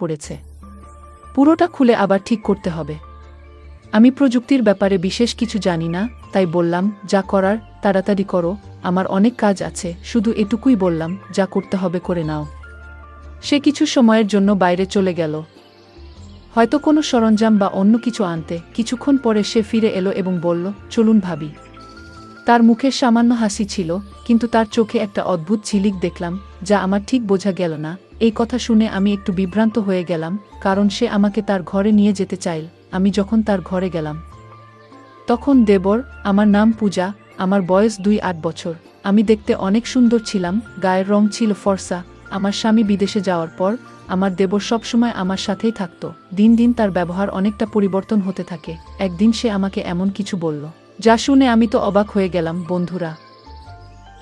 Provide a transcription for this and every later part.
পড়েছে। পুরোটা খুলে আবার ঠিক করতে হবে। আমি প্রযুক্তির ব্যাপারে বিশেষ কিছু জানি না, তাই বললাম, যা করার তাড়াতাড়ি করো, আমার অনেক কাজ আছে। শুধু এটুকুই বললাম, যা করতে হবে করে নাও। সে কিছু সময়ের জন্য বাইরে চলে গেল, হয়তো কোনো সরঞ্জাম বা অন্য কিছু আনতে। কিছুক্ষণ পরে সে ফিরে এলো এবং বলল, চলুন ভাবি। তার মুখে সামান্য হাসি ছিল, কিন্তু তার চোখে একটা অদ্ভুত ঝিলিক দেখলাম, যা আমার ঠিক বোঝা গেল না। এই কথা শুনে আমি একটু বিভ্রান্ত হয়ে গেলাম, কারণ সে আমাকে তার ঘরে নিয়ে যেতে চাইল। আমি যখন তার ঘরে গেলাম, তখন দেবর, আমার নাম পূজা, আমার বয়স 2-8 বছর। আমি দেখতে অনেক সুন্দর ছিলাম, গায়ের রং ছিল ফর্সা। আমার স্বামী বিদেশে যাওয়ার পর আমার দেবর সবসময় আমার সাথেই থাকত। দিন দিন তার ব্যবহার অনেকটা পরিবর্তন হতে থাকে। একদিন সে আমাকে এমন কিছু বলল, যা শুনে আমি তো অবাক হয়ে গেলাম। বন্ধুরা,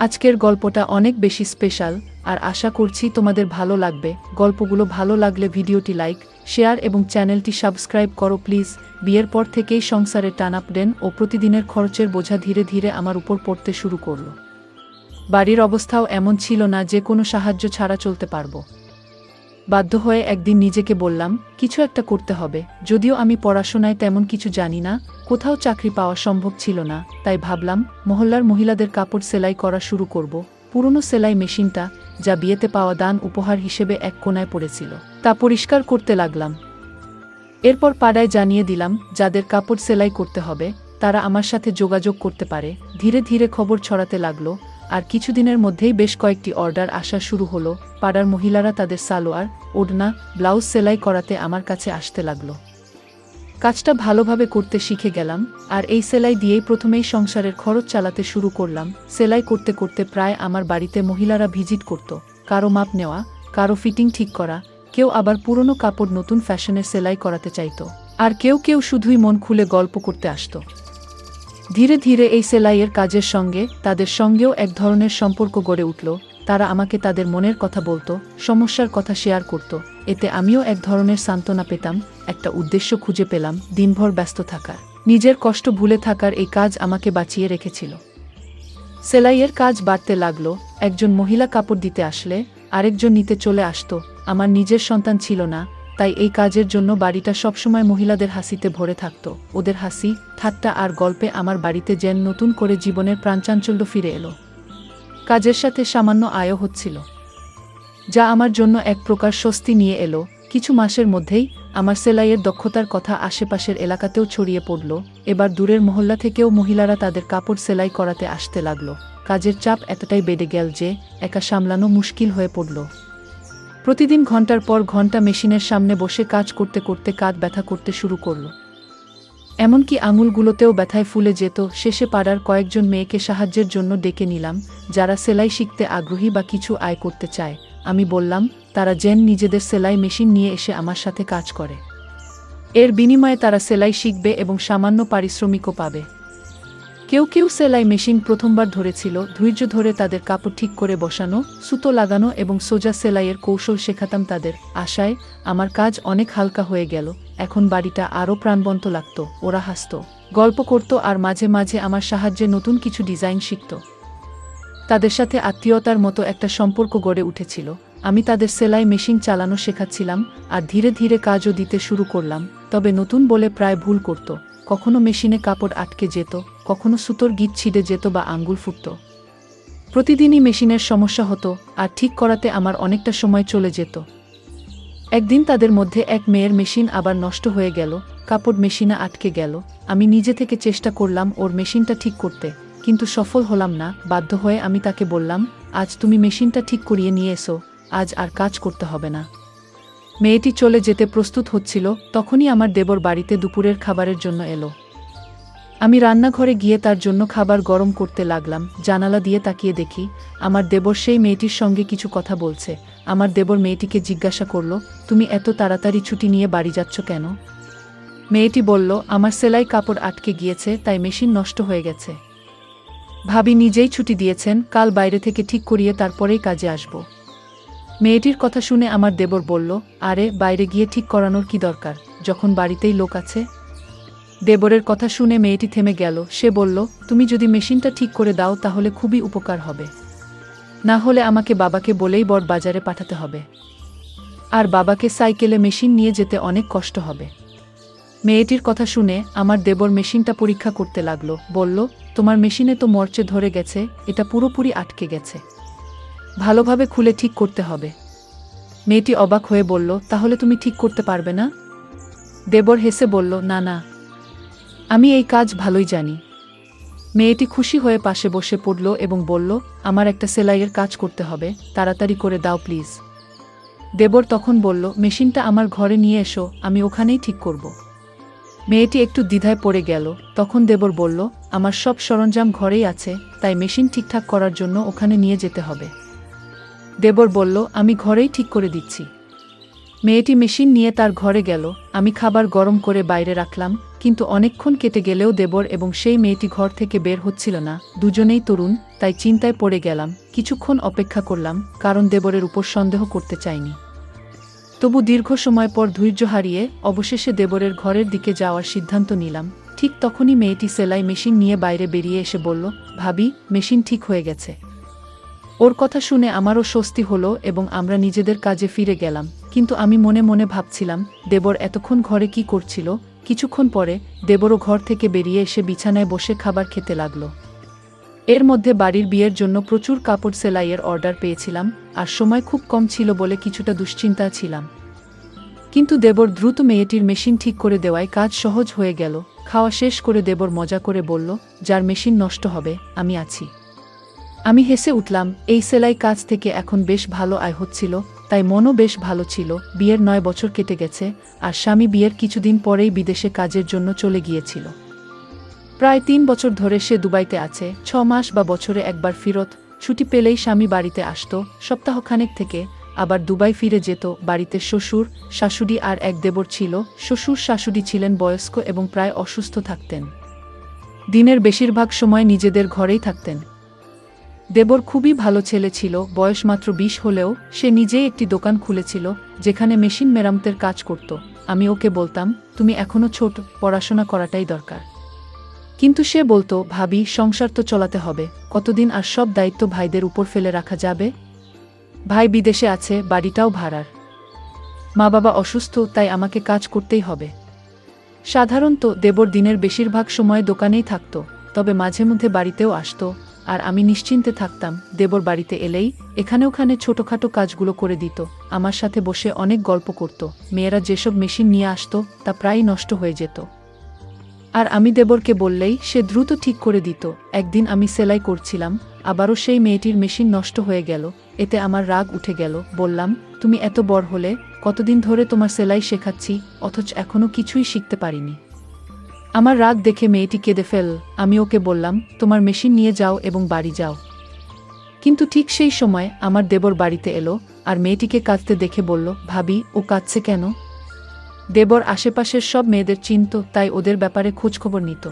আজকের গল্পটা অনেক বেশি স্পেশাল, আর আশা করছি তোমাদের ভালো লাগবে। গল্পগুলো ভালো লাগলে ভিডিওটি লাইক, শেয়ার এবং চ্যানেলটি সাবস্ক্রাইব করো প্লিজ। বিয়ের পর থেকেই সংসারে টানাপোড়েন ও প্রতিদিনের খরচের বোঝা ধীরে ধীরে আমার উপর পড়তে শুরু করলো। বাড়ির অবস্থাও এমন ছিল না যে কোনো সাহায্য ছাড়া চলতে পারবো। বাধ্য হয়ে একদিন নিজেকে বললাম, কিছু একটা করতে হবে। যদিও আমি পড়াশোনায় তেমন কিছু জানি না, কোথাও চাকরি পাওয়া সম্ভব ছিল না, তাই ভাবলাম মহল্লার মহিলাদের কাপড় সেলাই করা শুরু করব। পুরনো সেলাই মেশিনটা, যা বিয়েতে পাওয়া দান উপহার হিসেবে এক কোণায় পড়েছিল, তা পরিষ্কার করতে লাগলাম। এরপর পাড়ায় জানিয়ে দিলাম, যাদের কাপড় সেলাই করতে হবে তারা আমার সাথে যোগাযোগ করতে পারে। ধীরে ধীরে খবর ছড়াতে লাগলো, আর কিছুদিনের মধ্যেই বেশ কয়েকটি অর্ডার আসা শুরু হলো। পাড়ার মহিলারা তাদের সালোয়ার, ওড়না, ব্লাউজ সেলাই করাতে আমার কাছে আসতে লাগলো। কাজটা ভালোভাবে করতে শিখে গেলাম, আর এই সেলাই দিয়েই প্রথমেই সংসারের খরচ চালাতে শুরু করলাম। সেলাই করতে করতে প্রায় আমার বাড়িতে মহিলারা ভিজিট করত, কারো মাপ নেওয়া, কারো ফিটিং ঠিক করা, কেউ আবার পুরনো কাপড় নতুন ফ্যাশনের সেলাই করাতে চাইতো, আর কেউ কেউ শুধুই মন খুলে গল্প করতে আসতো। ধীরে ধীরে এই সেলাইয়ের কাজের সঙ্গে তাদের সঙ্গেও এক ধরনের সম্পর্ক গড়ে উঠল। তারা আমাকে তাদের মনের কথা বলতো, সমস্যার কথা শেয়ার করত। এতে আমিও এক ধরনের সান্ত্বনা পেতাম, একটা উদ্দেশ্য খুঁজে পেলাম। দিনভর ব্যস্ত থাকার, নিজের কষ্ট ভুলে থাকার এই কাজ আমাকে বাঁচিয়ে রেখেছিল। সেলাইয়ের কাজ বাড়তে লাগলো। একজন মহিলা কাপড় দিতে আসলে আরেকজন নিতে চলে আসতো। আমার নিজের সন্তান ছিল না, তাই এই কাজের জন্য বাড়িটা সবসময় মহিলাদের হাসিতে ভরে থাকত। ওদের হাসি, ঠাট্টা আর গল্পে আমার বাড়িতে যেন নতুন করে জীবনের প্রাণচাঞ্চল্য ফিরে এলো। কাজের সাথে সামান্য আয়ও হচ্ছিল, যা আমার জন্য এক প্রকার স্বস্তি নিয়ে এলো। কিছু মাসের মধ্যেই আমার সেলাইয়ের দক্ষতার কথা আশেপাশের এলাকাতেও ছড়িয়ে পড়ল। এবার দূরের মহল্লা থেকেও মহিলারা তাদের কাপড় সেলাই করাতে আসতে লাগলো। কাজের চাপ এতটাই বেড়ে গেল যে একা সামলানো মুশকিল হয়ে পড়ল। প্রতিদিন ঘন্টার পর ঘন্টা মেশিনের সামনে বসে কাজ করতে করতে কাঁধ ব্যথা করতে শুরু করল। এমনকি আঙুলগুলোতেও ব্যথায় ফুলে যেত। শেষে পাড়ার কয়েকজন মেয়েকে সাহায্যের জন্য ডেকে নিলাম, যারা সেলাই শিখতে আগ্রহী বা কিছু আয় করতে চায়। আমি বললাম, তারা যেন নিজেদের সেলাই মেশিন নিয়ে এসে আমার সাথে কাজ করে। এর বিনিময়ে তারা সেলাই শিখবে এবং সামান্য পারিশ্রমিকও পাবে। কেউ কেউ সেলাই মেশিন প্রথমবার ধরেছিল। ধৈর্য ধরে তাদের কাপড় ঠিক করে বসানো, সুতো লাগানো এবং সোজা সেলাইয়ের কৌশল শেখাতাম তাদের। আশায় আমার কাজ অনেক হালকা হয়ে গেল। এখন বাড়িটা আরও প্রাণবন্ত লাগত। ওরা হাসত, গল্প করত, আর মাঝে মাঝে আমার সাহায্যে নতুন কিছু ডিজাইন শিখত। তাদের সাথে আত্মীয়তার মতো একটা সম্পর্ক গড়ে উঠেছিল। আমি তাদের সেলাই মেশিন চালানো শেখাচ্ছিলাম, আর ধীরে ধীরে কাজও দিতে শুরু করলাম। তবে নতুন বলে প্রায় ভুল করত। কখনো মেশিনে কাপড় আটকে যেত, কখনো সুতোর গিঁট ছিঁড়ে যেত বা আঙ্গুল ফুটত। প্রতিদিনই মেশিনের সমস্যা হতো, আর ঠিক করাতে আমার অনেকটা সময় চলে যেত। একদিন তাদের মধ্যে এক মেয়ের মেশিন আবার নষ্ট হয়ে গেল, কাপড় মেশিনে আটকে গেল। আমি নিজে থেকে চেষ্টা করলাম ওর মেশিনটা ঠিক করতে, কিন্তু সফল হলাম না। বাধ্য হয়ে আমি তাকে বললাম, আজ তুমি মেশিনটা ঠিক করিয়ে নিয়ে এসো, আজ আর কাজ করতে হবে না। মেয়েটি চলে যেতে প্রস্তুত হচ্ছিল, তখনই আমার দেবর বাড়িতে দুপুরের খাবারের জন্য এলো। আমি রান্নাঘরে গিয়ে তার জন্য খাবার গরম করতে লাগলাম। জানালা দিয়ে তাকিয়ে দেখি আমার দেবর সেই মেয়েটির সঙ্গে কিছু কথা বলছে। আমার দেবর মেয়েটিকে জিজ্ঞাসা করল, তুমি এত তাড়াতাড়ি ছুটি নিয়ে বাড়ি যাচ্ছ কেন? মেয়েটি বলল, আমার সেলাই কাপড় আটকে গিয়েছে, তাই মেশিন নষ্ট হয়ে গেছে। ভাবি নিজেই ছুটি দিয়েছেন, কাল বাইরে থেকে ঠিক করিয়ে তারপরেই কাজে আসব। মেয়েটির কথা শুনে আমার দেবর বলল, আরে বাইরে গিয়ে ঠিক করানোর কি দরকার, যখন বাড়িতেই লোক আছে। দেবরের কথা শুনে মেয়েটি থেমে গেল। সে বলল, তুমি যদি মেশিনটা ঠিক করে দাও তাহলে খুবই উপকার হবে, না হলে আমাকে বাবাকে বলেই বড় বাজারে পাঠাতে হবে। আর বাবাকে সাইকেলে মেশিন নিয়ে যেতে অনেক কষ্ট হবে। মেয়েটির কথা শুনে আমার দেবর মেশিনটা পরীক্ষা করতে লাগলো, বলল, তোমার মেশিনে তো মরচে ধরে গেছে, এটা পুরোপুরি আটকে গেছে, ভালোভাবে খুলে ঠিক করতে হবে। মেয়েটি অবাক হয়ে বলল, তাহলে তুমি ঠিক করতে পারবে না? দেবর হেসে বলল, না না, আমি এই কাজ ভালোই জানি। মেয়েটি খুশি হয়ে পাশে বসে পড়ল এবং বলল, আমার একটা সেলাইয়ের কাজ করতে হবে, তাড়াতাড়ি করে দাও প্লিজ। দেবর তখন বলল, মেশিনটা আমার ঘরে নিয়ে এসো, আমি ওখানেই ঠিক করব। মেয়েটি একটু দ্বিধায় পড়ে গেল। তখন দেবর বলল, আমার সব সরঞ্জাম ঘরেই আছে, তাই মেশিন ঠিকঠাক করার জন্য ওখানে নিয়ে যেতে হবে। দেবর বলল, আমি ঘরেই ঠিক করে দিচ্ছি। মেয়েটি মেশিন নিয়ে তার ঘরে গেল। আমি খাবার গরম করে বাইরে রাখলাম, কিন্তু অনেকক্ষণ কেটে গেলেও দেবর এবং সেই মেয়েটি ঘর থেকে বের হচ্ছিল না। দুজনেই তরুণ, তাই চিন্তায় পড়ে গেলাম। কিছুক্ষণ অপেক্ষা করলাম, কারণ দেবরের উপর সন্দেহ করতে চাইনি। তবু দীর্ঘ সময় পর ধৈর্য হারিয়ে অবশেষে দেবরের ঘরের দিকে যাওয়ার সিদ্ধান্ত নিলাম। ঠিক তখনই মেয়েটি সেলাই মেশিন নিয়ে বাইরে বেরিয়ে এসে বলল, ভাবি, মেশিন ঠিক হয়ে গেছে। ওর কথা শুনে আমারও স্বস্তি হলো এবং আমরা নিজেদের কাজে ফিরে গেলাম। কিন্তু আমি মনে মনে ভাবছিলাম, দেবর এতক্ষণ ঘরে কি করছিল। কিছুক্ষণ পরে দেবরও ঘর থেকে বেরিয়ে এসে বিছানায় বসে খাবার খেতে লাগল। এর মধ্যে বাড়ির বিয়ের জন্য প্রচুর কাপড় সেলাইয়ের অর্ডার পেয়েছিলাম, আর সময় খুব কম ছিল বলে কিছুটা দুশ্চিন্তা ছিলাম। কিন্তু দেবর দ্রুত মেয়েটির মেশিন ঠিক করে দেওয়ায় কাজ সহজ হয়ে গেল। খাওয়া শেষ করে দেবর মজা করে বলল, যার মেশিন নষ্ট হবে, আমি আছি। আমি হেসে উঠলাম। এই সেলাই কাজ থেকে এখন বেশ ভালো আয় হচ্ছিল, তাই মনও বেশ ভালো ছিল। বিয়ের 9 বছর কেটে গেছে, আর স্বামী বিয়ের কিছুদিন পরেই বিদেশে কাজের জন্য চলে গিয়েছিল। প্রায় 3 বছর ধরে সে দুবাইতে আছে। 6 মাস বা বছরে একবার ফিরত ছুটি পেলেই স্বামী বাড়িতে আসত। সপ্তাহখানেক থেকে আবার দুবাই ফিরে যেত। বাড়িতে শ্বশুর, শাশুড়ি আর এক দেবর ছিল। শ্বশুর শাশুড়ি ছিলেন বয়স্ক এবং প্রায় অসুস্থ থাকতেন। দিনের বেশিরভাগ সময় নিজেদের ঘরেই থাকতেন। দেবর খুবই ভালো ছেলে ছিল। বয়স মাত্র 20 হলেও সে নিজেই একটি দোকান খুলেছিল, যেখানে মেশিন মেরামতের কাজ করত। আমি ওকে বলতাম, তুমি এখনো ছোট, পড়াশোনা করাটাই দরকার। কিন্তু সে বলতো, ভাবি, সংসার তো চলাতে হবে, কতদিন আর সব দায়িত্ব ভাইদের উপর ফেলে রাখা যাবে? ভাই বিদেশে আছে, বাড়িটাও ভাড়ার। মা বাবা অসুস্থ, তাই আমাকে কাজ করতেই হবে। সাধারণত দেবর দিনের বেশিরভাগ সময় দোকানেই থাকত, তবে মাঝে মধ্যে বাড়িতেও আসত, আর আমি নিশ্চিন্তে থাকতাম। দেবর বাড়িতে এলেই এখানে ওখানে ছোটখাটো কাজগুলো করে দিত। আমার সাথে বসে অনেক গল্প করত। মেয়েরা যেসব মেশিন নিয়ে আসতো তা প্রায়ই নষ্ট হয়ে যেত, আর আমি দেবরকে বললেই সে দ্রুত ঠিক করে দিত। একদিন আমি সেলাই করছিলাম, আবারও সেই মেয়েটির মেশিন নষ্ট হয়ে গেল। এতে আমার রাগ উঠে গেল। বললাম, তুমি এত বড় হলে, কতদিন ধরে তোমার সেলাই শেখাচ্ছি, অথচ এখনো কিছুই শিখতে পারিনি। আমার রাগ দেখে মেয়েটি কেঁদে ফেল। আমি ওকে বললাম, তোমার মেশিন নিয়ে যাও এবং বাড়ি যাও। কিন্তু ঠিক সেই সময় আমার দেবর বাড়িতে এলো, আর মেয়েটিকে কাঁদতে দেখে বলল, ভাবি, ও কাঁদছে কেন? দেবর আশেপাশের সব মেয়েদের চিনত, তাই ওদের ব্যাপারে খোঁজখবর নিত।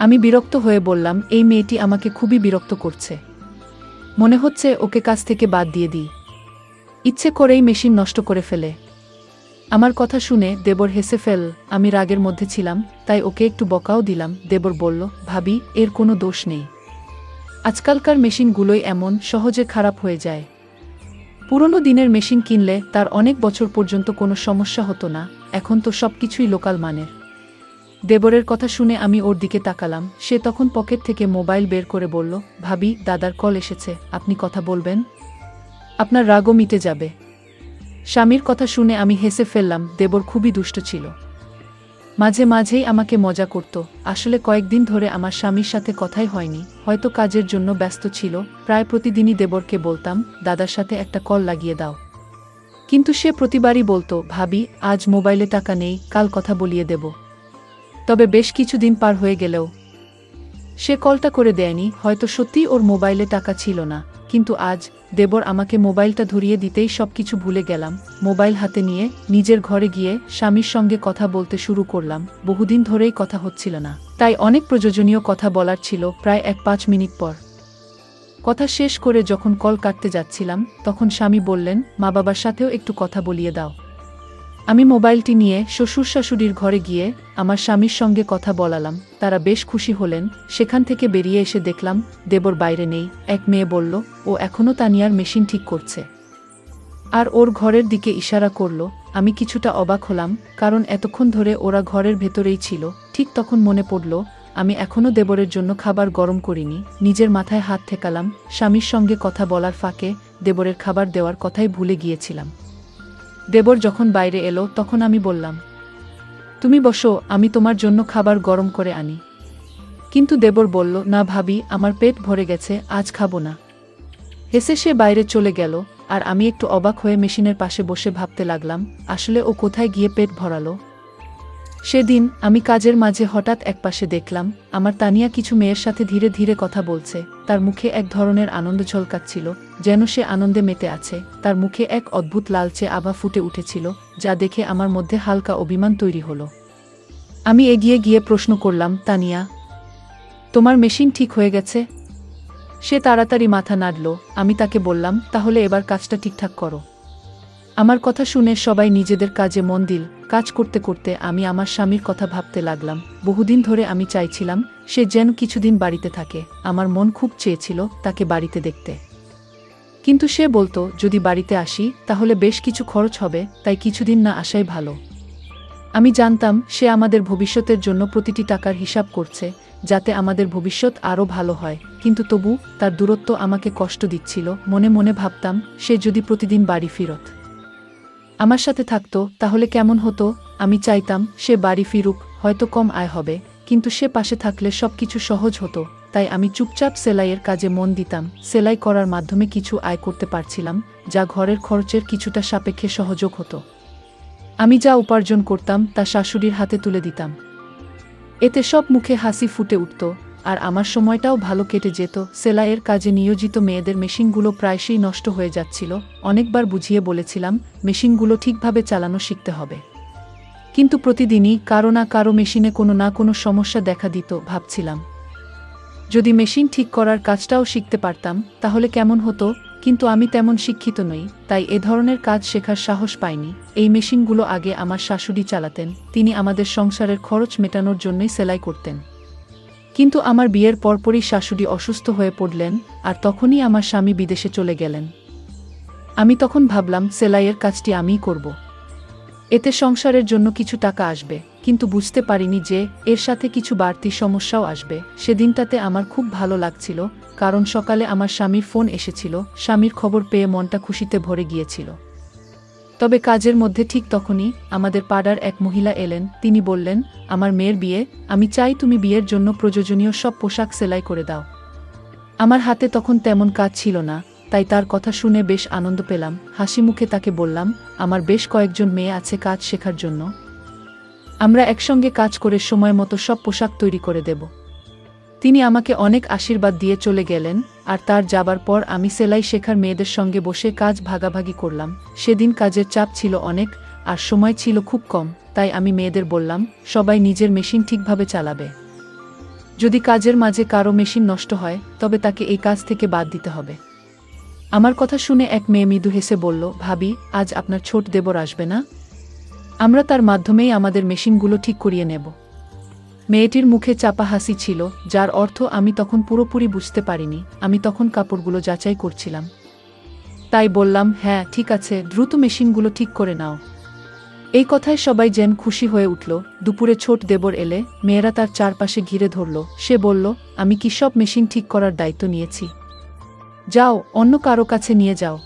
আমি বিরক্ত হয়ে বললাম, এই মেয়েটি আমাকে খুবই বিরক্ত করছে। মনে হচ্ছে ওকে কাজ থেকে বাদ দিয়ে দিই। ইচ্ছে করেই মেশিন নষ্ট করে ফেলে। আমার কথা শুনে দেবর হেসে ফেল। আমি রাগের মধ্যে ছিলাম, তাই ওকে একটু বকাও দিলাম। দেবর বলল, ভাবি, এর কোনো দোষ নেই। আজকালকার মেশিনগুলোই এমন, সহজে খারাপ হয়ে যায়। পুরনো দিনের মেশিন কিনলে তার অনেক বছর পর্যন্ত কোনো সমস্যা হতো না। এখন তো সবকিছুই লোকাল মানের। দেবরের কথা শুনে আমি ওর দিকে তাকালাম। সে তখন পকেট থেকে মোবাইল বের করে বলল, ভাবি, দাদার কল এসেছে, আপনি কথা বলবেন, আপনার রাগও মিটে যাবে। স্বামীর কথা শুনে আমি হেসে ফেললাম। দেবর খুবই দুষ্ট ছিল। মাঝে মাঝেই আমাকে মজা করত। আসলে কয়েকদিন ধরে আমার স্বামীর সাথে কথাই হয়নি, হয়তো কাজের জন্য ব্যস্ত ছিল। প্রায় প্রতিদিনই দেবরকে বলতাম, দাদার সাথে একটা কল লাগিয়ে দাও। কিন্তু সে প্রতিবারই বলতো, ভাবি, আজ মোবাইলে টাকা নেই, কাল কথা বলিয়ে দেব। তবে বেশ কিছুদিন পার হয়ে গেলেও সে কলটা করে দেয়নি। হয়তো সত্যিই ওর মোবাইলে টাকা ছিল না। কিন্তু আজ দেবর আমাকে মোবাইলটা ধরিয়ে দিতেই সবকিছু ভুলে গেলাম। মোবাইল হাতে নিয়ে নিজের ঘরে গিয়ে স্বামীর সঙ্গে কথা বলতে শুরু করলাম। বহুদিন ধরেই কথা হচ্ছিল না, তাই অনেক প্রয়োজনীয় কথা বলার ছিল। প্রায় 5 মিনিট পর কথা শেষ করে যখন কল কাটতে যাচ্ছিলাম, তখন স্বামী বললেন, মা বাবার সাথেও একটু কথা বলিয়ে দাও। আমি মোবাইলটি নিয়ে শ্বশুর শাশুড়ির ঘরে গিয়ে আমার স্বামীর সঙ্গে কথা বলালাম। তারা বেশ খুশি হলেন। সেখান থেকে বেরিয়ে এসে দেখলাম দেবর বাইরে নেই। এক মেয়ে বলল, ও এখনও তানিয়ার মেশিন ঠিক করছে। আর ওর ঘরের দিকে ইশারা করল। আমি কিছুটা অবাক হলাম, কারণ এতক্ষণ ধরে ওরা ঘরের ভেতরেই ছিল। ঠিক তখন মনে পড়ল আমি এখনও দেবরের জন্য খাবার গরম করিনি। নিজের মাথায় হাত ঠেকালাম। স্বামীর সঙ্গে কথা বলার ফাঁকে দেবরের খাবার দেওয়ার কথাই ভুলে গিয়েছিলাম। দেবর যখন বাইরে এলো তখন আমি বললাম, তুমি বসো, আমি তোমার জন্য খাবার গরম করে আনি। কিন্তু দেবর বলল, না ভাবি, আমার পেট ভরে গেছে, আজ খাবো না। হেসে সে বাইরে চলে গেল। আর আমি একটু অবাক হয়ে মেশিনের পাশে বসে ভাবতে লাগলাম, আসলে ও কোথায় গিয়ে পেট ভরালো। সেদিন আমি কাজের মাঝে হঠাৎ একপাশে দেখলাম আমার তানিয়া কিছু মেয়ের সাথে ধীরে ধীরে কথা বলছে। তার মুখে এক ধরনের আনন্দ ঝলকাচ্ছিল, যেন সে আনন্দে মেতে আছে। তার মুখে এক অদ্ভুত লালচে আভা ফুটে উঠেছিল, যা দেখে আমার মধ্যে হালকা অভিমান তৈরি হলো। আমি এগিয়ে গিয়ে প্রশ্ন করলাম, তানিয়া, তোমার মেশিন ঠিক হয়ে গেছে? সে তাড়াতাড়ি মাথা নাড়ল। আমি তাকে বললাম, তাহলে এবার কাজটা ঠিকঠাক করো। আমার কথা শুনে সবাই নিজেদের কাজে মন দিল। কাজ করতে করতে আমি আমার স্বামীর কথা ভাবতে লাগলাম। বহুদিন ধরে আমি চাইছিলাম সে যেন কিছুদিন বাড়িতে থাকে। আমার মন খুব চেয়েছিল তাকে বাড়িতে দেখতে, কিন্তু সে বলতো, যদি বাড়িতে আসি তাহলে বেশ কিছু খরচ হবে, তাই কিছুদিন না আসাই ভালো। আমি জানতাম সে আমাদের ভবিষ্যতের জন্য প্রতিটি টাকার হিসাব করছে, যাতে আমাদের ভবিষ্যৎ আরও ভালো হয়। কিন্তু তবু তার দূরত্ব আমাকে কষ্ট দিচ্ছিল। মনে মনে ভাবতাম, সে যদি প্রতিদিন বাড়ি ফিরত আমার সাথে থাকতো তাহলে কেমন হতো। আমি চাইতাম সে বাড়ি ফিরুক, হয়তো কম আয় হবে, কিন্তু সে পাশে থাকলে সবকিছু সহজ হতো। তাই আমি চুপচাপ সেলাইয়ের কাজে মন দিতাম। সেলাই করার মাধ্যমে কিছু আয় করতে পারছিলাম, যা ঘরের খরচের কিছুটা সাপেক্ষে সহযোগ হতো। আমি যা উপার্জন করতাম তা শাশুড়ির হাতে তুলে দিতাম। এতে সব মুখে হাসি ফুটে উঠত, আর আমার সময়টাও ভালো কেটে যেত। সেলাইয়ের কাজে নিয়োজিত মেয়েদের মেশিনগুলো প্রায়শই নষ্ট হয়ে যাচ্ছিল। অনেকবার বুঝিয়ে বলেছিলাম মেশিনগুলো ঠিকভাবে চালানো শিখতে হবে, কিন্তু প্রতিদিনই কারো না কারো মেশিনে কোনো না কোনো সমস্যা দেখা দিত। ভাবছিলাম, যদি মেশিন ঠিক করার কাজটাও শিখতে পারতাম তাহলে কেমন হতো। কিন্তু আমি তেমন শিক্ষিত নই, তাই এ ধরনের কাজ শেখার সাহস পাইনি। এই মেশিনগুলো আগে আমার শাশুড়ি চালাতেন। তিনি আমাদের সংসারের খরচ মেটানোর জন্যই সেলাই করতেন। কিন্তু আমার বিয়ের পরপরই শাশুড়ি অসুস্থ হয়ে পড়লেন, আর তখনই আমার স্বামী বিদেশে চলে গেলেন। আমি তখন ভাবলাম সেলাইয়ের কাজটি আমিই করব। এতে সংসারের জন্য কিছু টাকা আসবে, কিন্তু বুঝতে পারিনি যে এর সাথে কিছু বাড়তি সমস্যাও আসবে। সেদিনটাতে আমার খুব ভালো লাগছিল, কারণ সকালে আমার স্বামীর ফোন এসেছিল। স্বামীর খবর পেয়ে মনটা খুশিতে ভরে গিয়েছিল। তবে কাজের মধ্যে ঠিক তখনই আমাদের পাড়ার এক মহিলা এলেন। তিনি বললেন, আমার মেয়ের বিয়ে, আমি চাই তুমি বিয়ের জন্য প্রয়োজনীয় সব পোশাক সেলাই করে দাও। আমার হাতে তখন তেমন কাজ ছিল না, তাই তার কথা শুনে বেশ আনন্দ পেলাম। হাসি মুখে তাকে বললাম, আমার বেশ কয়েকজন মেয়ে আছে কাজ শেখার জন্য, আমরা একসঙ্গে কাজ করে সময় মতো সব পোশাক তৈরি করে দেব। তিনি আমাকে অনেক আশীর্বাদ দিয়ে চলে গেলেন, আর তার যাবার পর আমি সেলাই শেখার মেয়েদের সঙ্গে বসে কাজ ভাগাভাগি করলাম। সেদিন কাজের চাপ ছিল অনেক, আর সময় ছিল খুব কম। তাই আমি মেয়েদের বললাম, সবাই নিজের মেশিন ঠিকভাবে চালাবে। যদি কাজের মাঝে কারো মেশিন নষ্ট হয় তবে তাকে এই কাজ থেকে বাদ দিতে হবে। আমার কথা শুনে এক মেয়ে মৃদু হেসে বলল, ভাবি, আজ আপনার ছোট দেবর আসবে না? আমরা তার মাধ্যমেই আমাদের মেশিনগুলো ঠিক করিয়ে নেব। মেয়েটির মুখে চাপা হাসি ছিল, যার অর্থ আমি তখন পুরোপুরি বুঝতে পারিনি। আমি তখন কাপড়গুলো যাচাই করছিলাম, তাই বললাম, হ্যাঁ ঠিক আছে, দ্রুত মেশিনগুলো ঠিক করে নাও। এই কথায় সবাই যেন খুশি হয়ে উঠল। দুপুরে ছোট দেবর এলে মেয়েরা তার চারপাশে ঘিরে ধরল। সে বলল, আমি কি সব মেশিন ঠিক করার দায়িত্ব নিয়েছি? যাও, অন্য কারো কাছে নিয়ে যাও।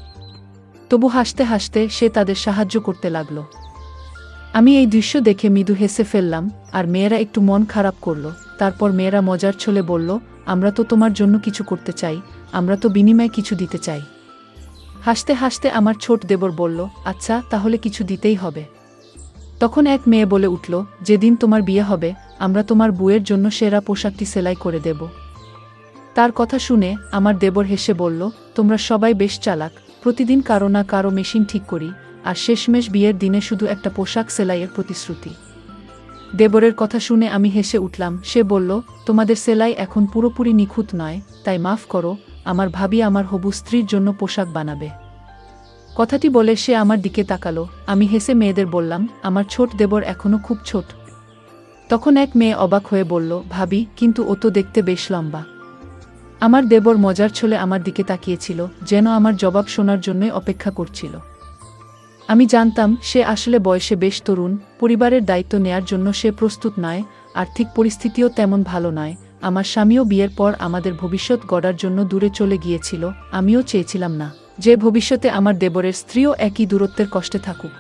তবু হাসতে হাসতে সে তাদের সাহায্য করতে লাগল। আমি এই দৃশ্য দেখে মৃদু হেসে ফেললাম, আর মেয়েরা একটু মন খারাপ করল। তারপর মেয়েরা মজার ছলে বলল, আমরা তো তোমার জন্য কিছু করতে চাই, আমরা তো বিনিময়ে কিছু দিতে চাই। হাসতে হাসতে আমার ছোট দেবর বলল, আচ্ছা তাহলে কিছু দিতেই হবে। তখন এক মেয়ে বলে উঠল, যেদিন তোমার বিয়ে হবে আমরা তোমার বউয়ের জন্য সেরা পোশাকটি সেলাই করে দেব। তার কথা শুনে আমার দেবর হেসে বলল, তোমরা সবাই বেশ চালাক, প্রতিদিন কারো না কারো মেশিন ঠিক করি, আর শেষমেশ বিয়ের দিনে শুধু একটা পোশাক সেলাইয়ের প্রতিশ্রুতি। দেবরের কথা শুনে আমি হেসে উঠলাম। সে বলল, তোমাদের সেলাই এখন পুরোপুরি নিখুঁত নয়, তাই মাফ করো, আমার ভাবি আমার হবু স্ত্রীর জন্য পোশাক বানাবে। কথাটি বলে সে আমার দিকে তাকালো। আমি হেসে মেয়েদের বললাম, আমার ছোট দেবর এখনো খুব ছোট। তখন এক মেয়ে অবাক হয়ে বলল, ভাবি, কিন্তু ও তো দেখতে বেশ লম্বা। আমার দেবর মজার ছলে আমার দিকে তাকিয়েছিল, যেন আমার জবাব শোনার জন্যই অপেক্ষা করছিল। আমি জানতাম সে আসলে বয়সে বেশ তরুণ, পরিবারের দায়িত্ব নেয়ার জন্য সে প্রস্তুত নয়, আর্থিক পরিস্থিতিও তেমন ভালো নয়। আমার স্বামীও বিয়ের পর আমাদের ভবিষ্যৎ গড়ার জন্য দূরে চলে গিয়েছিল, আমিও চেয়েছিলাম না যে ভবিষ্যতে আমার দেবরের স্ত্রীও একই দূরত্বের কষ্টে থাকুক।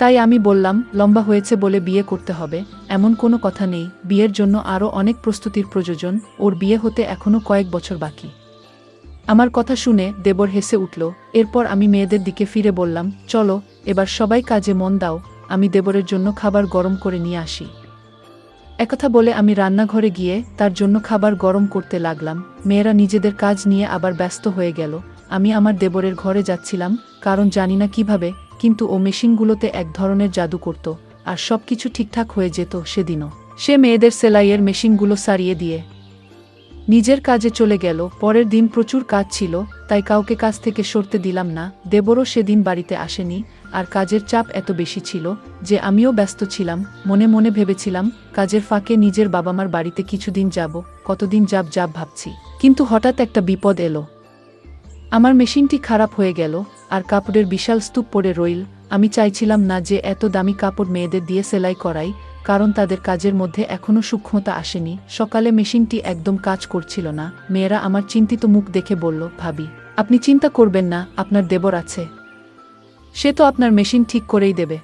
তাই আমি বললাম, লম্বা হয়েছে বলে বিয়ে করতে হবে এমন কোনো কথা নেই, বিয়ের জন্য আরও অনেক প্রস্তুতির প্রয়োজন, ওর বিয়ে হতে এখনও কয়েক বছর বাকি। আমার কথা শুনে দেবর হেসে উঠল। এরপর আমি মেয়েদের দিকে ফিরে বললাম, চলো এবার সবাই কাজে মন দাও, আমি দেবরের জন্য খাবার গরম করে নিয়ে আসি। একথা বলে আমি রান্নাঘরে গিয়ে তার জন্য খাবার গরম করতে লাগলাম। মেয়েরা নিজেদের কাজ নিয়ে আবার ব্যস্ত হয়ে গেল। আমি আমার দেবরের ঘরে যাচ্ছিলাম, কারণ জানি না কিভাবে, কিন্তু ও মেশিনগুলোতে এক ধরনের জাদু করত, আর সব কিছু ঠিকঠাক হয়ে যেত। সেদিনও সে মেয়েদের সেলাইয়ের মেশিনগুলো সারিয়ে দিয়ে নিজের কাজে চলে গেল। পরের দিন প্রচুর কাজ ছিল, তাই কাউকে কাজ থেকে সরতে দিলাম না। দেবরও সেদিন বাড়িতে আসেনি, আর কাজের চাপ এত বেশি ছিল যে আমিও ব্যস্ত ছিলাম। মনে মনে ভেবেছিলাম কাজের ফাঁকে নিজের বাবা-মার বাড়িতে কিছুদিন যাব, কতদিন যাব ভাবছি। কিন্তু হঠাৎ একটা বিপদ এলো। আমার মেশিনটি খারাপ হয়ে গেল, আর কাপড়ের বিশাল স্তূপ পড়ে রইল। আমি চাইছিলাম না যে এত দামি কাপড় মেয়েদের দিয়ে সেলাই করাই, কারণ তাদের কাজের মধ্যে এখনও সূক্ষ্মতা আসেনি। সকালে মেশিনটি একদম কাজ করছিল না। মেয়েরা আমার চিন্তিত মুখ দেখে বলল, ভাবি, আপনি চিন্তা করবেন না, আপনার দেবর আছে, সে তো আপনার মেশিন ঠিক করেই দেবে।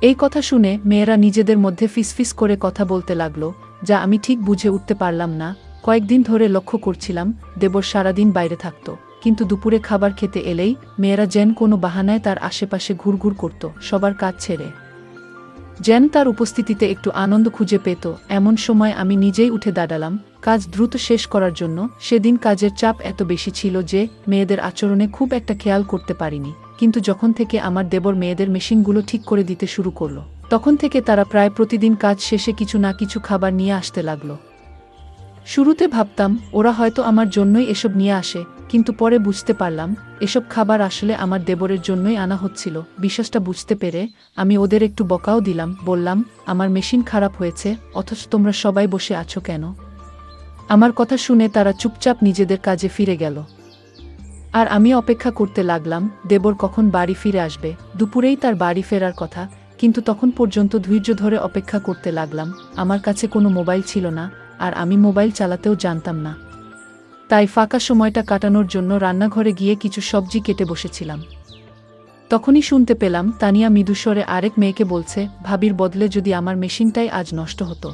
এই কথা শুনে মেয়েরা নিজেদের মধ্যে ফিসফিস করে কথা বলতে লাগলো, যা আমি ঠিক বুঝে উঠতে পারলাম না। কয়েকদিন ধরে লক্ষ্য করছিলাম দেবর সারাদিন বাইরে থাকত, কিন্তু দুপুরে খাবার খেতে এলেই মেয়েরা যেন কোনো বাহানায় তার আশেপাশে ঘুরঘুর করত, সবার কাজ ছেড়ে যেন তার উপস্থিতিতে একটু আনন্দ খুঁজে পেত। এমন সময় আমি নিজেই উঠে দাঁড়ালাম কাজ দ্রুত শেষ করার জন্য। সেদিন কাজের চাপ এত বেশি ছিল যে মেয়েদের আচরণে খুব একটা খেয়াল করতে পারিনি, কিন্তু যখন থেকে আমার দেবর মেয়েদের মেশিনগুলো ঠিক করে দিতে শুরু করলো, তখন থেকে তারা প্রায় প্রতিদিন কাজ শেষে কিছু না কিছু খাবার নিয়ে আসতে লাগলো। শুরুতে ভাবতাম ওরা হয়তো আমার জন্যই এসব নিয়ে আসে, কিন্তু পরে বুঝতে পারলাম এসব খাবার আসলে আমার দেবরের জন্যই আনা হচ্ছিল। বিশ্বাসটা বুঝতে পেরে আমি ওদের একটু বকাও দিলাম, বললাম, আমার মেশিন খারাপ হয়েছে, অথচ তোমরা সবাই বসে আছো কেন? আমার কথা শুনে তারা চুপচাপ নিজেদের কাজে ফিরে গেল, আর আমি অপেক্ষা করতে লাগলাম দেবর কখন বাড়ি ফিরে আসবে। দুপুরেই তার বাড়ি ফেরার কথা, কিন্তু তখন পর্যন্ত ধৈর্য ধরে অপেক্ষা করতে লাগলাম। আমার কাছে কোনো মোবাইল ছিল না, আর আমি মোবাইল চালাতেও জানতাম না, তাই ফাঁকা সময়টা কাটানোর জন্য রান্নাঘরে গিয়ে কিছু সবজি কেটে বসেছিলাম। তখনই শুনতে পেলাম তানিয়া মৃদুস্বরে আরেক মেয়েকে বলছে, ভাবির বদলে যদি আমার মেশিনটাই আজ নষ্ট হতো।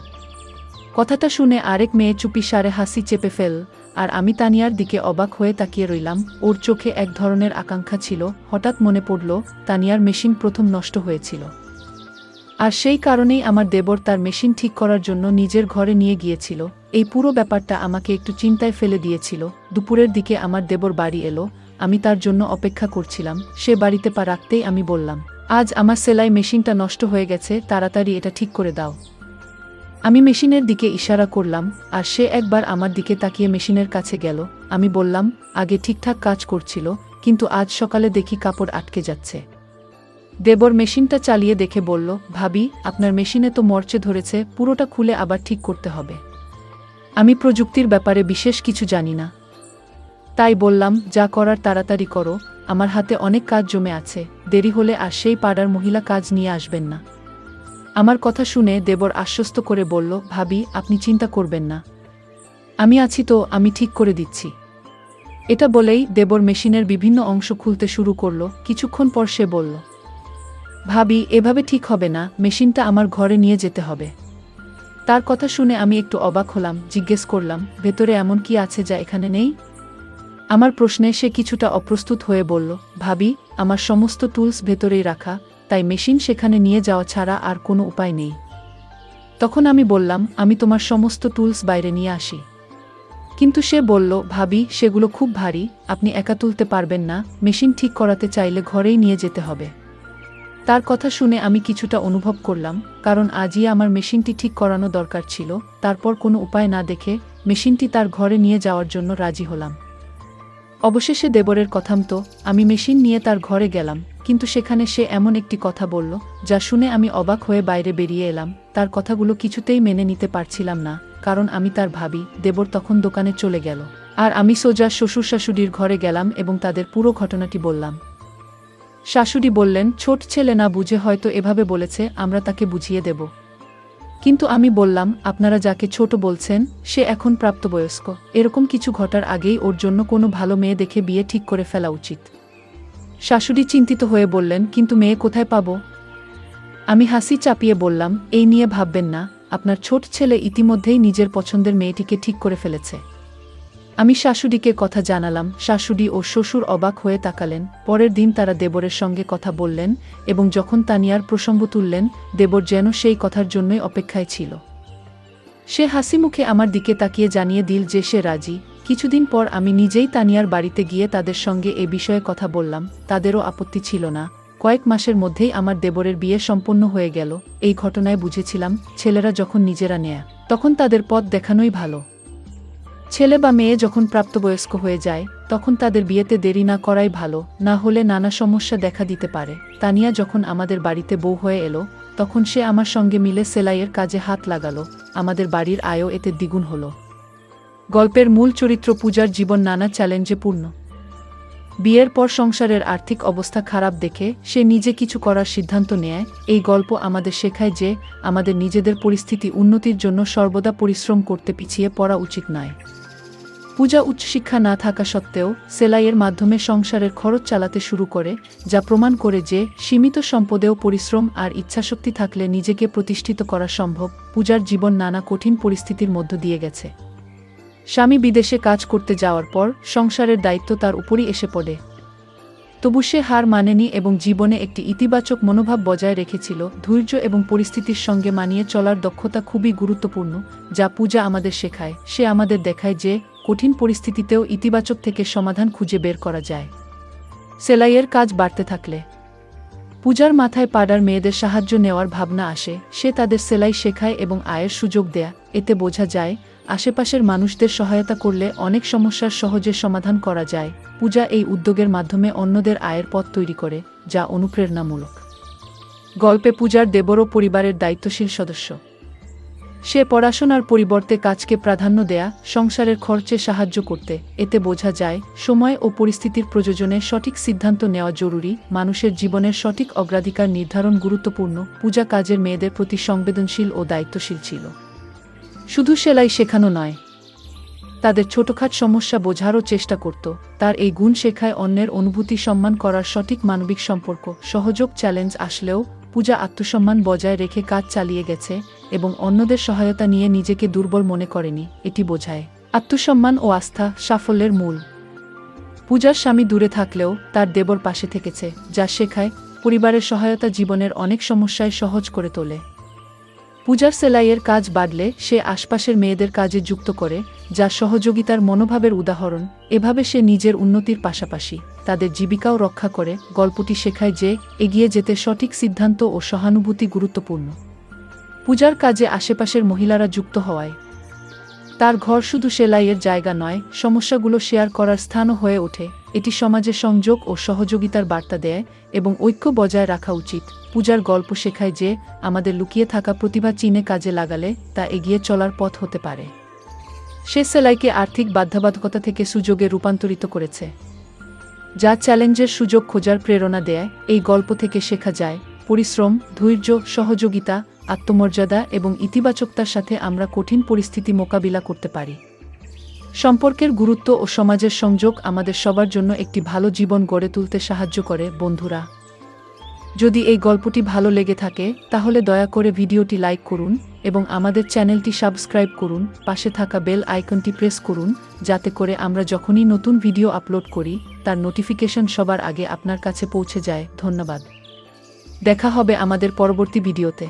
কথাটা শুনে আরেক মেয়ে চুপিসারে হাসি চেপে ফেল, আর আমি তানিয়ার দিকে অবাক হয়ে তাকিয়ে রইলাম। ওর চোখে এক ধরনের আকাঙ্ক্ষা ছিল। হঠাৎ মনে পড়ল তানিয়ার মেশিন প্রথম নষ্ট হয়েছিল, আর সেই কারণেই আমার দেবর তার মেশিন ঠিক করার জন্য নিজের ঘরে নিয়ে গিয়েছিল। এই পুরো ব্যাপারটা আমাকে একটু চিন্তায় ফেলে দিয়েছিল। দুপুরের দিকে আমার দেবর বাড়ি এলো, আমি তার জন্য অপেক্ষা করছিলাম। সে বাড়িতে পা রাখতেই আমি বললাম, আজ আমার সেলাই মেশিনটা নষ্ট হয়ে গেছে, তাড়াতাড়ি এটা ঠিক করে দাও। আমি মেশিনের দিকে ইশারা করলাম, আর সে একবার আমার দিকে তাকিয়ে মেশিনের কাছে গেল। আমি বললাম, আগে ঠিকঠাক কাজ করছিল, কিন্তু আজ সকালে দেখি কাপড় আটকে যাচ্ছে। দেবর মেশিনটা চালিয়ে দেখে বলল, ভাবি, আপনার মেশিনে তো মরচে ধরেছে, পুরোটা খুলে আবার ঠিক করতে হবে। আমি প্রযুক্তির ব্যাপারে বিশেষ কিছু জানি না, তাই বললাম, যা করার তাড়াতাড়ি করো, আমার হাতে অনেক কাজ জমে আছে, দেরি হলে আর সেই পাড়ার মহিলা কাজ নিয়ে আসবেন না। আমার কথা শুনে দেবর আশ্বস্ত করে বলল, ভাবি, আপনি চিন্তা করবেন না, আমি আছি তো, আমি ঠিক করে দিচ্ছি। এটা বলেই দেবর মেশিনের বিভিন্ন অংশ খুলতে শুরু করলো। কিছুক্ষণ পর সে বলল, ভাবি, এভাবে ঠিক হবে না, মেশিনটা আমার ঘরে নিয়ে যেতে হবে। তার কথা শুনে আমি একটু অবাক হলাম। জিজ্ঞেস করলাম, ভেতরে এমন কি আছে যা এখানে নেই? আমার প্রশ্নে সে কিছুটা অপ্রস্তুত হয়ে বলল, ভাবি, আমার সমস্ত টুলস ভেতরেই রাখা, তাই মেশিন সেখানে নিয়ে যাওয়া ছাড়া আর কোনো উপায় নেই। তখন আমি বললাম, আমি তোমার সমস্ত টুলস বাইরে নিয়ে আসি। কিন্তু সে বলল, ভাবি, সেগুলো খুব ভারী, আপনি একা তুলতে পারবেন না, মেশিন ঠিক করাতে চাইলে ঘরেই নিয়ে যেতে হবে। তার কথা শুনে আমি কিছুটা অনুভব করলাম, কারণ আজই আমার মেশিনটি ঠিক করানো দরকার ছিল। তারপর কোনো উপায় না দেখে মেশিনটি তার ঘরে নিয়ে যাওয়ার জন্য রাজি হলাম। অবশেষে দেবরের কথা মতো আমি মেশিন নিয়ে তার ঘরে গেলাম, কিন্তু সেখানে সে এমন একটি কথা বলল যা শুনে আমি অবাক হয়ে বাইরে বেরিয়ে এলাম। তার কথাগুলো কিছুতেই মেনে নিতে পারছিলাম না, কারণ আমি তার ভাবি। দেবর তখন দোকানে চলে গেল, আর আমি সোজা শ্বশুর শাশুড়ির ঘরে গেলাম এবং তাদের পুরো ঘটনাটি বললাম। শাশুড়ি বললেন, ছোট ছেলে না বুঝে হয়তো এভাবে বলেছে, আমরা তাকে বুঝিয়ে দেব। কিন্তু আমি বললাম, আপনারা যাকে ছোট বলছেন সে এখন প্রাপ্তবয়স্ক, এরকম কিছু ঘটার আগেই ওর জন্য কোনো ভালো মেয়ে দেখে বিয়ে ঠিক করে ফেলা উচিত। শাশুড়ি চিন্তিত হয়ে বললেন, কিন্তু মেয়ে কোথায় পাব? আমি হাসি চাপিয়ে বললাম, এই নিয়ে ভাববেন না, আপনার ছোট ছেলে ইতিমধ্যেই নিজের পছন্দের মেয়েটিকে ঠিক করে ফেলেছে। আমি শাশুড়িকে কথা জানালাম। শাশুড়ি ও শ্বশুর অবাক হয়ে তাকালেন। পরের দিন তারা দেবরের সঙ্গে কথা বললেন এবং যখন তানিয়ার প্রসঙ্গ তুললেন, দেবর যেন সেই কথার জন্যই অপেক্ষায় ছিল। সে হাসি মুখে আমার দিকে তাকিয়ে জানিয়ে দিল যে সে রাজি। কিছুদিন পর আমি নিজেই তানিয়ার বাড়িতে গিয়ে তাদের সঙ্গে এ বিষয়ে কথা বললাম। তাদেরও আপত্তি ছিল না। কয়েক মাসের মধ্যেই আমার দেবরের বিয়ে সম্পন্ন হয়ে গেল। এই ঘটনায় বুঝেছিলাম, ছেলেরা যখন নিজেরা নেয় তখন তাদের পথ দেখানোই ভালো। ছেলে বা মেয়ে যখন প্রাপ্তবয়স্ক হয়ে যায় তখন তাদের বিয়েতে দেরি না করাই ভালো, না হলে নানা সমস্যা দেখা দিতে পারে। তানিয়া যখন আমাদের বাড়িতে বউ হয়ে এলো তখন সে আমার সঙ্গে মিলে সেলাইয়ের কাজে হাত লাগালো। আমাদের বাড়ির আয়ও এতে দ্বিগুণ হলো। গল্পের মূল চরিত্র পূজার জীবন নানা চ্যালেঞ্জে পূর্ণ। বিয়ের পর সংসারের আর্থিক অবস্থা খারাপ দেখে সে নিজে কিছু করার সিদ্ধান্ত নেয়। এই গল্প আমাদের শেখায় যে আমাদের নিজেদের পরিস্থিতি উন্নতির জন্য সর্বদা পরিশ্রম করতে পিছিয়ে পড়া উচিত নয়। পূজা উচ্চশিক্ষা না থাকা সত্ত্বেও সেলাইয়ের মাধ্যমে সংসারের খরচ চালাতে শুরু করে, যা প্রমাণ করে যে সীমিত সম্পদেও পরিশ্রম আর ইচ্ছাশক্তি থাকলে নিজেকে প্রতিষ্ঠিত করা সম্ভব। পূজার জীবন নানা কঠিন পরিস্থিতির মধ্য দিয়ে গেছে। স্বামী বিদেশে কাজ করতে যাওয়ার পর সংসারের দায়িত্ব তার উপরই এসে পড়ে। তবু সে হার মানেনি এবং জীবনে একটি ইতিবাচক মনোভাব বজায় রেখেছিল। ধৈর্য এবং পরিস্থিতির সঙ্গে মানিয়ে চলার দক্ষতা খুবই গুরুত্বপূর্ণ, যা পূজা আমাদের শেখায়। সে আমাদের দেখায় যে কঠিন পরিস্থিতিতেও ইতিবাচক থেকে সমাধান খুঁজে বের করা যায়। সেলাইয়ের কাজ বাড়তে থাকলে পূজার মাথায় পাড়ার মেয়েদের সাহায্য নেওয়ার ভাবনা আসে। সে তাদের সেলাই শেখায় এবং আয়ের সুযোগ দেয়। এতে বোঝা যায় আশেপাশের মানুষদের সহায়তা করলে অনেক সমস্যার সহজে সমাধান করা যায়। পূজা এই উদ্যোগের মাধ্যমে অন্যদের আয়ের পথ তৈরি করে, যা অনুপ্রেরণামূলক। গল্পে পূজার দেবরও পরিবারের দায়িত্বশীল সদস্য। সে পড়াশোনার পরিবর্তে কাজকে প্রাধান্য দেয়া, সংসারের খরচে সাহায্য করতে। এতে বোঝা যায় সময় ও পরিস্থিতির প্রয়োজনে সঠিক সিদ্ধান্ত নেওয়া জরুরি। মানুষের জীবনের সঠিক অগ্রাধিকার নির্ধারণ গুরুত্বপূর্ণ। পূজা কাজের মেয়েদের প্রতি সংবেদনশীল ও দায়িত্বশীল ছিল। শুধু সেলাই শেখানো নয়, তাদের ছোটখাট সমস্যা বোঝারও চেষ্টা করত। তার এই গুণ শেখায় অন্যের অনুভূতি সম্মান করার সঠিক মানবিক সম্পর্ক। সহযোগ চ্যালেঞ্জ আসলেও পূজা আত্মসম্মান বজায় রেখে কাজ চালিয়ে গেছে এবং অন্যদের সহায়তা নিয়ে নিজেকে দুর্বল মনে করেনি। এটি বোঝায় আত্মসম্মান ও আস্থা সাফল্যের মূল। পূজার স্বামী দূরে থাকলেও তার দেবর পাশে থেকেছে, যা শেখায় পরিবারের সহায়তা জীবনের অনেক সমস্যায় সহজ করে তোলে। পূজার সেলাইয়ের কাজ বাড়লে সে আশপাশের মেয়েদের কাজে যুক্ত করে, যা সহযোগিতার মনোভাবের উদাহরণ। এভাবে সে নিজের উন্নতির পাশাপাশি তাদের জীবিকাও রক্ষা করে। গল্পটি শেখায় যে এগিয়ে যেতে সঠিক সিদ্ধান্ত ও সহানুভূতি গুরুত্বপূর্ণ। পূজার কাজে আশেপাশের মহিলারা যুক্ত হওয়ায় তার ঘর শুধু সেলাইয়ের জায়গা নয়, সমস্যাগুলো শেয়ার করার স্থানও হয়ে ওঠে। এটি সমাজে সংযোগ ও সহযোগিতার বার্তা দেয় এবং ঐক্য বজায় রাখা উচিত। পূজার গল্প শেখায় যে আমাদের লুকিয়ে থাকা প্রতিভা চিনে কাজে লাগালে তা এগিয়ে চলার পথ হতে পারে। সে সেলাইকে আর্থিক বাধ্যবাধকতা থেকে সুযোগে রূপান্তরিত করেছে, যা চ্যালেঞ্জের সুযোগ খোঁজার প্রেরণা দেয়। এই গল্প থেকে শেখা যায় পরিশ্রম, ধৈর্য, সহযোগিতা, আত্মমর্যাদা এবং ইতিবাচকতার সাথে আমরা কঠিন পরিস্থিতি মোকাবিলা করতে পারি। সম্পর্কের গুরুত্ব ও সমাজের সংযোগ আমাদের সবার জন্য একটি ভালো জীবন গড়ে তুলতে সাহায্য করে। বন্ধুরা, যদি এই গল্পটি ভালো লেগে থাকে তাহলে দয়া করে ভিডিওটি লাইক করুন এবং আমাদের চ্যানেলটি সাবস্ক্রাইব করুন। পাশে থাকা বেল আইকনটি প্রেস করুন, যাতে করে আমরা যখনই নতুন ভিডিও আপলোড করি তার নোটিফিকেশন সবার আগে আপনার কাছে পৌঁছে যায়। ধন্যবাদ। দেখা হবে আমাদের পরবর্তী ভিডিওতে।